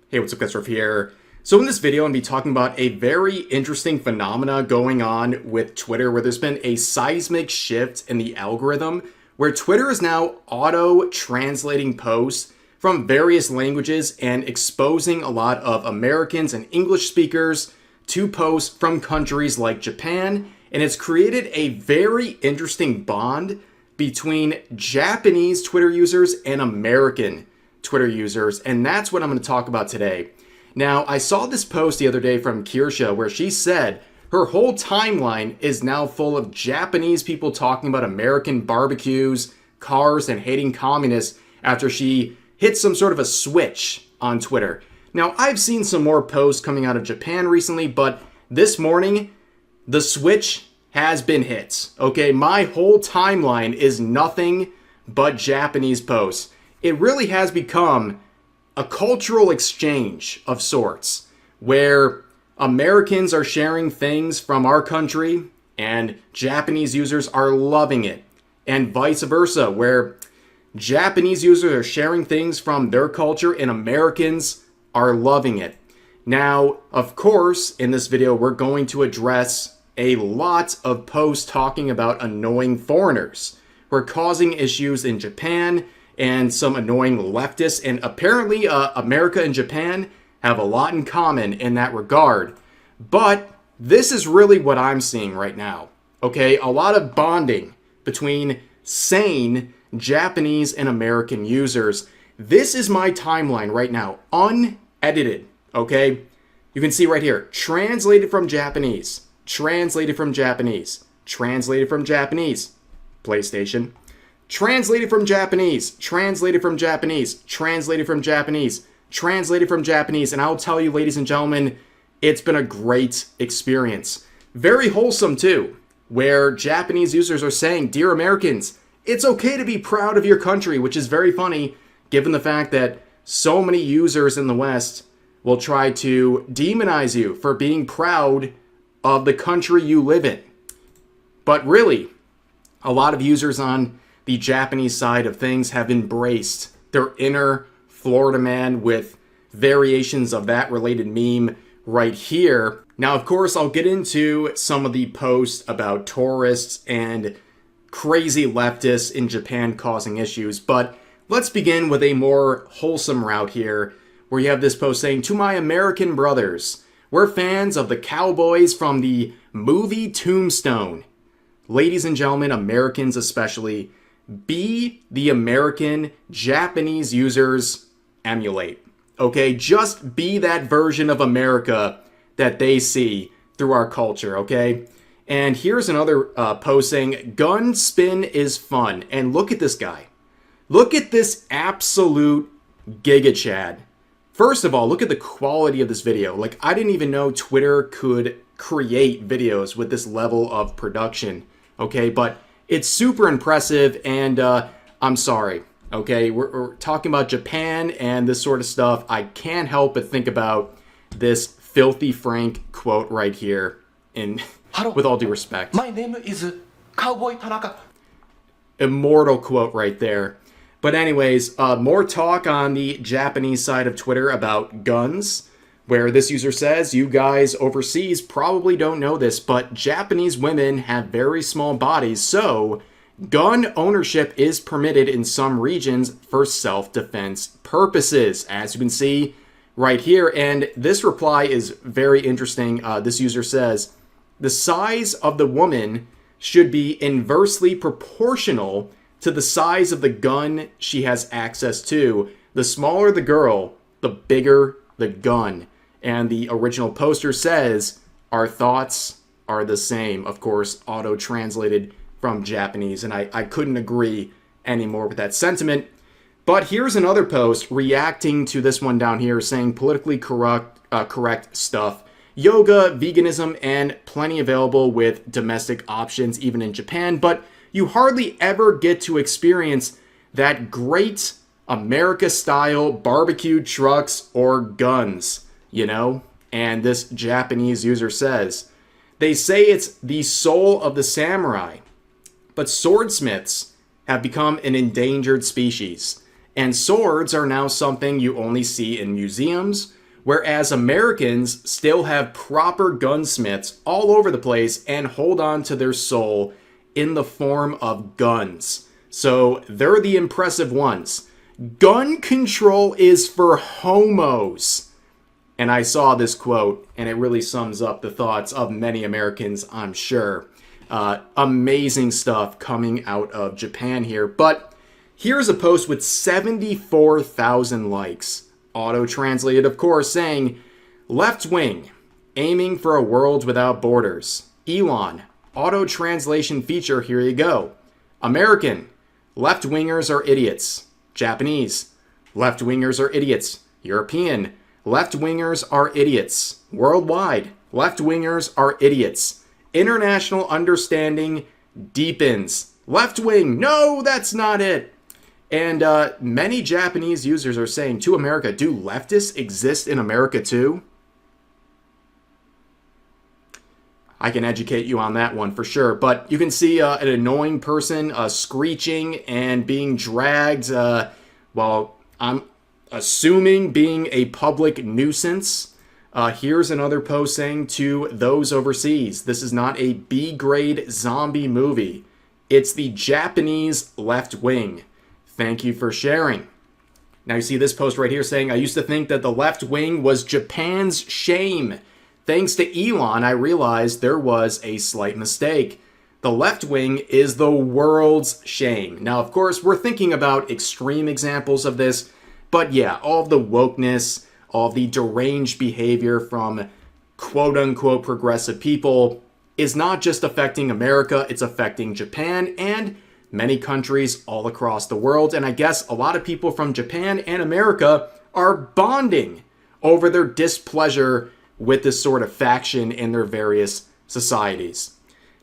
Hey, what's up guys, Ruff here. So in this video, I'm going to be talking about a very interesting phenomena going on with Twitter where there's been a seismic shift in the algorithm where Twitter is now auto-translating posts from various languages and exposing a lot of Americans and English speakers to posts from countries like Japan, and it's created a very interesting bond between Japanese Twitter users and American Twitter users, and that's what I'm going to talk about today. Now, I saw this post the other day from Kirsha where she said her whole timeline is now full of Japanese people talking about American barbecues, cars, and hating communists after she hit some sort of a switch on Twitter. Now, I've seen some more posts coming out of Japan recently, but this morning, the switch has been hit. Okay, my whole timeline is nothing but Japanese posts. It really has become a cultural exchange of sorts where Americans are sharing things from our country and Japanese users are loving it, and vice versa, where Japanese users are sharing things from their culture and Americans are loving it. Now, of course, in this video, we're going to address a lot of posts talking about annoying foreigners who are causing issues in Japan and some annoying leftists, and apparently America and Japan have a lot in common in that regard. But this is really what I'm seeing right now, okay? A lot of bonding between sane Japanese and American users. This is my timeline right now, unedited, okay? You can see right here, translated from Japanese, translated from Japanese, translated from Japanese, PlayStation. Translated from Japanese, translated from Japanese, translated from Japanese, translated from Japanese, and I'll tell you, ladies and gentlemen, it's been a great experience. Very wholesome too, where Japanese users are saying, "Dear Americans, it's okay to be proud of your country," which is very funny given the fact that so many users in the West will try to demonize you for being proud of the country you live in. But really, a lot of users on the Japanese side of things have embraced their inner Florida man with variations of that related meme right here. Now, of course, I'll get into some of the posts about tourists and crazy leftists in Japan causing issues, but let's begin with a more wholesome route here, where you have this post saying, "To my American brothers, we're fans of the cowboys from the movie Tombstone. Ladies and gentlemen, Americans especially, be the American Japanese users emulate. Okay, just be that version of America that they see through our culture, okay?" And here's another post saying, "Gun spin is fun." And look at this guy. Look at this absolute Giga Chad. First of all, look at the quality of this video. Like, I didn't even know Twitter could create videos with this level of production, okay? But it's super impressive, and I'm sorry, okay? We're talking about Japan and this sort of stuff. I can't help but think about this filthy Frank quote right here, in with all due respect. My name is Cowboy Tanaka. Immortal quote right there. But anyways, more talk on the Japanese side of Twitter about guns, where this user says, "You guys overseas probably don't know this, but Japanese women have very small bodies, so gun ownership is permitted in some regions for self-defense purposes," as you can see right here. And this reply is very interesting. This user says, "The size of the woman should be inversely proportional to the size of the gun she has access to. The smaller the girl, the bigger the gun." And the original poster says, "Our thoughts are the same." Of course, auto-translated from Japanese, and I couldn't agree anymore with that sentiment. But here's another post reacting to this one down here, saying politically correct stuff. Yoga, veganism, and plenty available with domestic options even in Japan, but you hardly ever get to experience that great America-style barbecue trucks or guns, you know? And this Japanese user says, "They say it's the soul of the samurai, but swordsmiths have become an endangered species, and swords are now something you only see in museums whereas Americans still have proper gunsmiths all over the place and hold on to their soul in the form of guns. So they're the impressive ones. Gun control is for homos. And I saw this quote, and it really sums up the thoughts of many Americans, I'm sure. Amazing stuff coming out of Japan here. But here's a post with 74,000 likes. Auto-translated, of course, saying, left wing, aiming for a world without borders. Elon, auto-translation feature, here you go. American, left-wingers are idiots. Japanese, left-wingers are idiots. European, left-wingers are idiots. Worldwide, left-wingers are idiots. International understanding deepens. Left-wing, no, that's not it. And many Japanese users are saying to America, do leftists exist in America too? I can educate you on that one for sure. But you can see an annoying person screeching and being dragged while I'm assuming being a public nuisance. Here's another post saying to those overseas, this is not a B-grade zombie movie. It's the Japanese left wing. Thank you for sharing. Now you see this post right here saying, I used to think that the left wing was Japan's shame. Thanks to Elon, I realized there was a slight mistake. The left wing is the world's shame. Now, of course, we're thinking about extreme examples of this, but yeah, all of the wokeness, all of the deranged behavior from quote-unquote progressive people is not just affecting America, it's affecting Japan and many countries all across the world. And I guess a lot of people from Japan and America are bonding over their displeasure with this sort of faction in their various societies.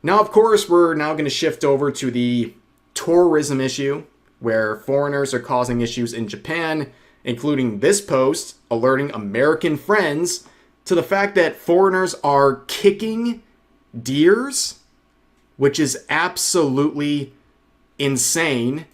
Now, of course, we're now going to shift over to the tourism issue, where foreigners are causing issues in Japan, including this post alerting American friends to the fact that foreigners are kicking deers, which is absolutely insane.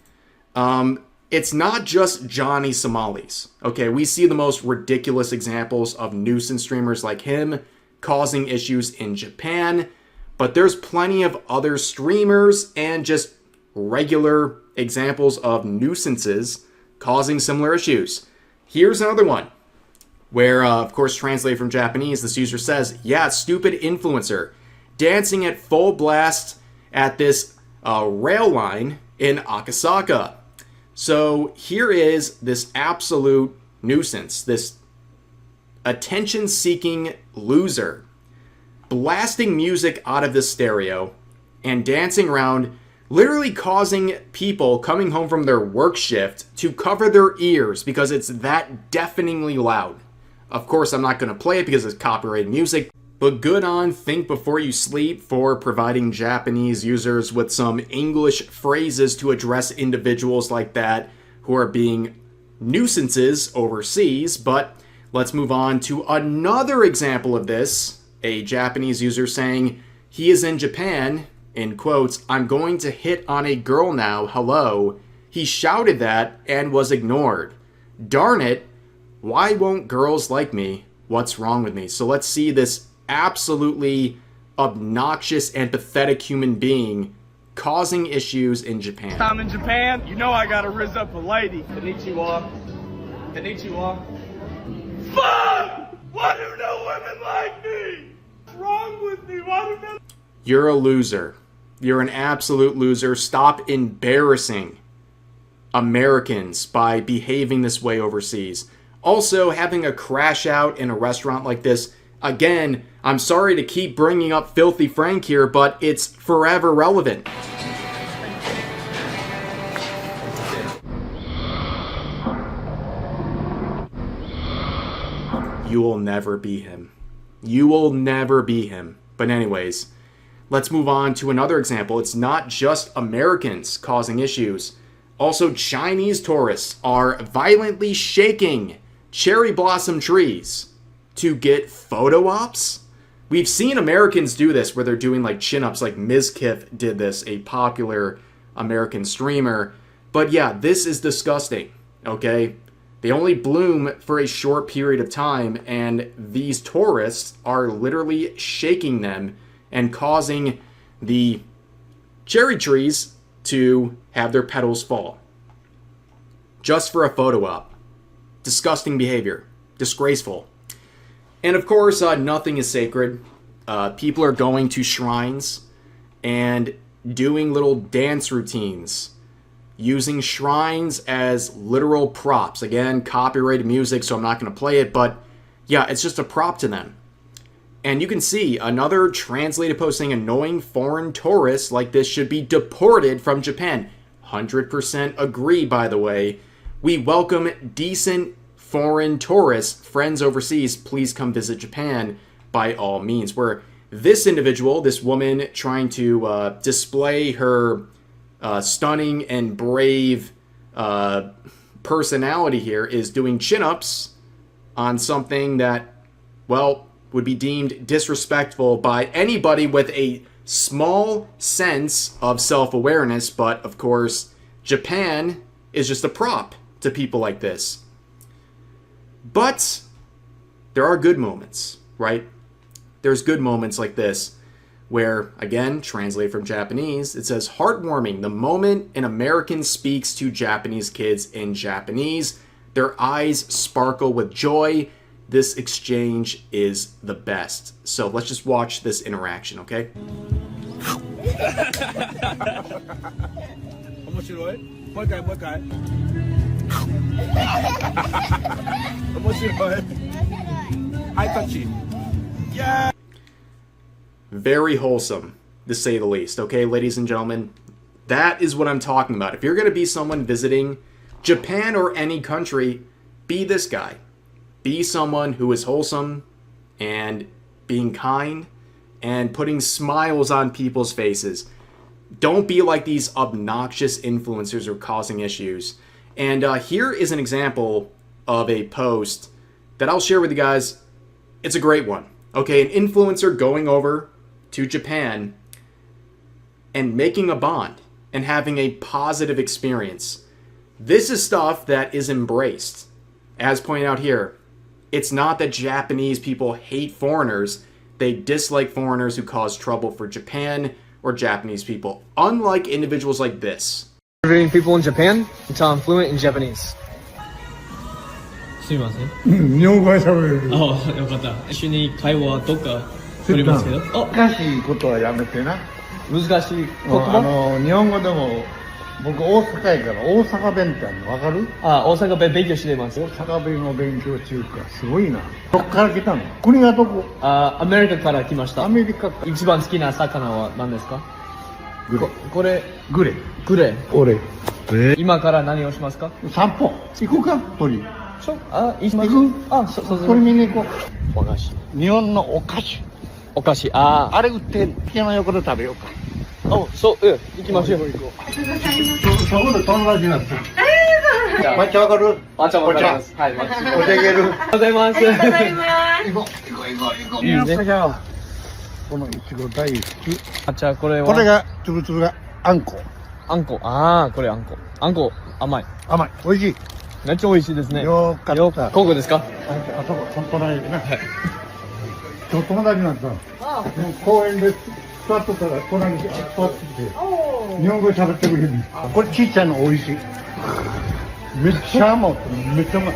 It's not just Johnny Somalis. Okay, we see the most ridiculous examples of nuisance streamers like him causing issues in Japan, but there's plenty of other streamers and just regular examples of nuisances causing similar issues. Here's another one where, of course, translated from Japanese, this user says, yeah, stupid influencer dancing at full blast at this rail line in Akasaka. So here is this absolute nuisance, this attention-seeking loser blasting music out of the stereo and dancing around, literally causing people coming home from their work shift to cover their ears because it's that deafeningly loud. Of course, I'm not going to play it because it's copyrighted music, but good on Think Before You Sleep for providing Japanese users with some English phrases to address individuals like that who are being nuisances overseas. But let's move on to another example of this. A Japanese user saying, he is in Japan, in quotes, I'm going to hit on a girl now, hello. He shouted that and was ignored. Darn it, why won't girls like me? What's wrong with me? So let's see this absolutely obnoxious and pathetic human being causing issues in Japan. I'm in Japan, you know I gotta rizz up a lady. Konnichiwa. Konnichiwa. Fuck! Why do no women like me? What's wrong with me? Why do no... You're a loser. You're an absolute loser. Stop embarrassing Americans by behaving this way overseas. Also, having a crash out in a restaurant like this, again, I'm sorry to keep bringing up Filthy Frank here, but it's forever relevant. You will never be him. You will never be him. But anyways, let's move on to another example. It's not just Americans causing issues. Also, Chinese tourists are violently shaking cherry blossom trees to get photo ops. We've seen Americans do this where they're doing like chin-ups, like Mizkif did this, a popular American streamer. But yeah, this is disgusting, okay? They only bloom for a short period of time, and these tourists are literally shaking them and causing the cherry trees to have their petals fall. Just for a photo op. Disgusting behavior. Disgraceful. And of course, nothing is sacred. People are going to shrines and doing little dance routines, using shrines as literal props. Again, copyrighted music, so I'm not going to play it, but yeah, it's just a prop to them. And you can see another translated post saying annoying foreign tourists like this should be deported from Japan. 100% agree, by the way. We welcome decent foreign tourists, friends overseas, please come visit Japan by all means. Where this individual, this woman trying to display her stunning and brave personality here, is doing chin-ups on something that, well, would be deemed disrespectful by anybody with a small sense of self-awareness. But of course, Japan is just a prop to people like this. But there are good moments, right? There's good moments like this where, again, translated from Japanese, it says, heartwarming, the moment an American speaks to Japanese kids in Japanese, their eyes sparkle with joy. This exchange is the best. So let's just watch this interaction, okay? 面白いもう一回もう一回面白いハイタッチ Yeah! Very wholesome, to say the least, okay, ladies and gentlemen? That is what I'm talking about. If you're going to be someone visiting Japan or any country, be this guy. Be someone who is wholesome and being kind and putting smiles on people's faces. Don't be like these obnoxious influencers who are causing issues. And here is an example of a post that I'll share with you guys. It's a great one. Okay, an influencer going over to Japan and making a bond and having a positive experience. This is stuff that is embraced. As pointed out here, it's not that Japanese people hate foreigners. They dislike foreigners who cause trouble for Japan or Japanese people, unlike individuals like this. Visiting people in Japan until I'm fluent in Japanese. すいません。日本語は喋れる。あ、よかった。一緒に会話どっか取りますけど。難しいことはやめてな。難しい言葉。日本語でも僕大阪やから大阪弁ってあるの分かる？あ、大阪弁勉強してます。大阪弁を勉強中かすごいな。どっから来たの？国がどこ？アメリカから来ました。アメリカか。一番好きな魚は何ですか？グレ。これグレ。グレ。俺。今から何をしますか？散歩。行こうか鳥。行きます。そう鳥見に行こう。お菓子。日本のお菓子。お菓子。あれ売って家の横で食べようか。そう、行きましょう。そこで友達になった。抹茶わかる？抹茶わかります。はい、抹茶。お手げる。ありがとうございます。行こう。いいね。このいちご大好き。抹茶、これは。これがつぶつぶがあんこ。あんこ。これあんこ。あんこ、甘い。甘い。美味しい。めっちゃ美味しいですね。よかった。ここですか？あそこ、隣でな。今日友達になったの。公園で座っとったら隣に座ってて、日本語喋ってくれる。これちっちゃいの美味しい。めっちゃ甘い。めっちゃうまい。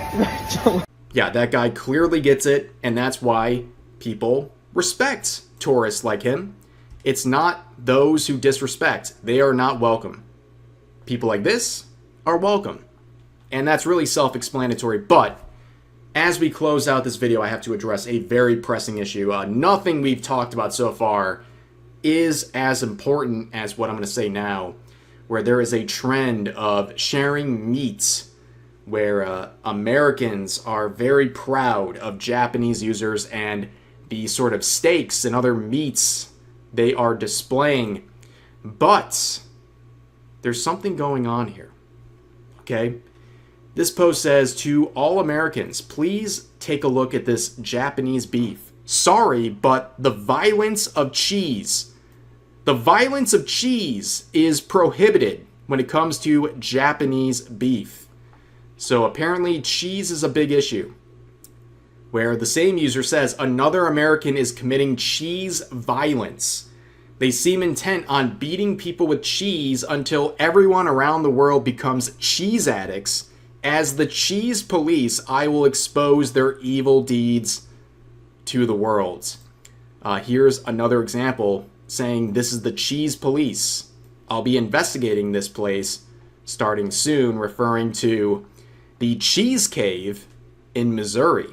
Yeah, that guy clearly gets it, and that's why people respect tourists like him. It's not those who disrespect. They are not welcome. People like this are welcome. And that's really self-explanatory, but as we close out this video, I have to address a very pressing issue. Nothing we've talked about so far is as important as what I'm going to say now, where there is a trend of sharing meats, where Americans are very proud of Japanese users and the sort of steaks and other meats they are displaying. But there's something going on here, okay? This post says, to all Americans, please take a look at this Japanese beef. Sorry, but the violence of cheese. The violence of cheese is prohibited when it comes to Japanese beef. So apparently cheese is a big issue. Where the same user says another American is committing cheese violence. They seem intent on beating people with cheese until everyone around the world becomes cheese addicts. As the cheese police, I will expose their evil deeds to the world. Here's another example saying this is the cheese police. I'll be investigating this place starting soon, referring to the cheese cave in Missouri.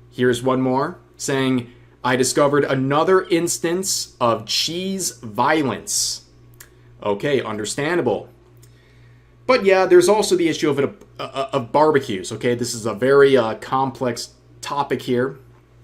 Here's one more saying, I discovered another instance of cheese violence. Okay, understandable. But yeah, there's also the issue of barbecues. Okay, this is a very complex topic here,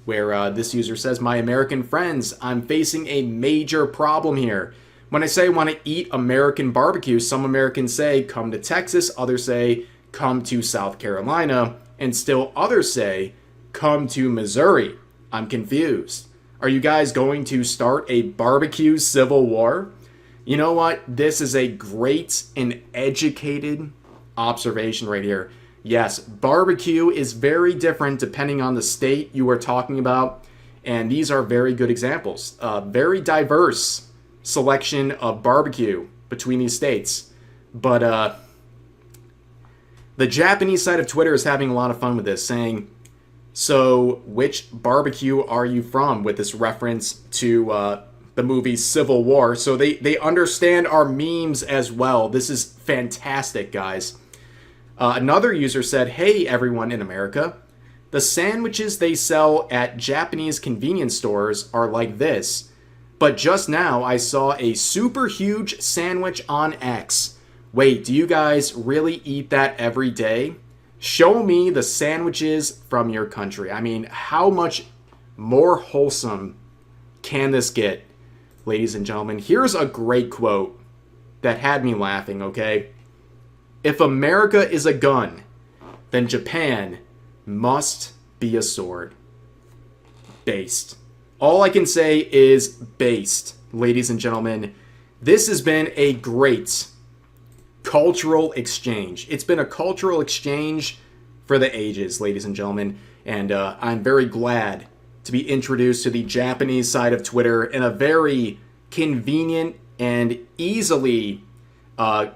where this user says, my American friends, I'm facing a major problem here. When I say I want to eat American barbecue, some Americans say, come to Texas, others say, come to South Carolina, and still others say, come to Missouri. I'm confused. Are you guys going to start a barbecue civil war? You know what? This is a great and educated observation right here. Yes, barbecue is very different depending on the state you are talking about, and these are very good examples. Very diverse selection of barbecue between these states. But the Japanese side of Twitter is having a lot of fun with this, saying, so which barbecue are you from, with this reference to the movie Civil War. So they understand our memes as well. This is fantastic, guys. Another user said, hey, everyone in America, the sandwiches they sell at Japanese convenience stores are like this. But just now I saw a super huge sandwich on X. Wait, do you guys really eat that every day? Show me the sandwiches from your country. I mean, how much more wholesome can this get, ladies and gentlemen? Here's a great quote that had me laughing, okay? If America is a gun, then Japan must be a sword. Based. All I can say is based, ladies and gentlemen. This has been a great cultural exchange. It's been a cultural exchange for the ages, ladies and gentlemen, and I'm very glad to be introduced to the Japanese side of Twitter in a very convenient and easily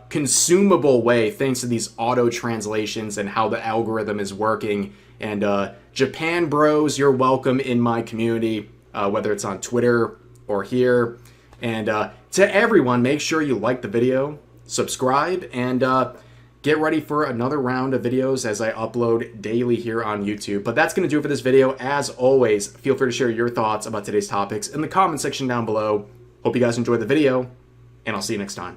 consumable way, thanks to these auto translations and how the algorithm is working. And Japan bros, you're welcome in my community, whether it's on Twitter or here. And to everyone, make sure you like the video, subscribe, and get ready for another round of videos as I upload daily here on YouTube. But that's going to do it for this video. As always, feel free to share your thoughts about today's topics in the comment section down below. Hope you guys enjoyed the video, and I'll see you next time.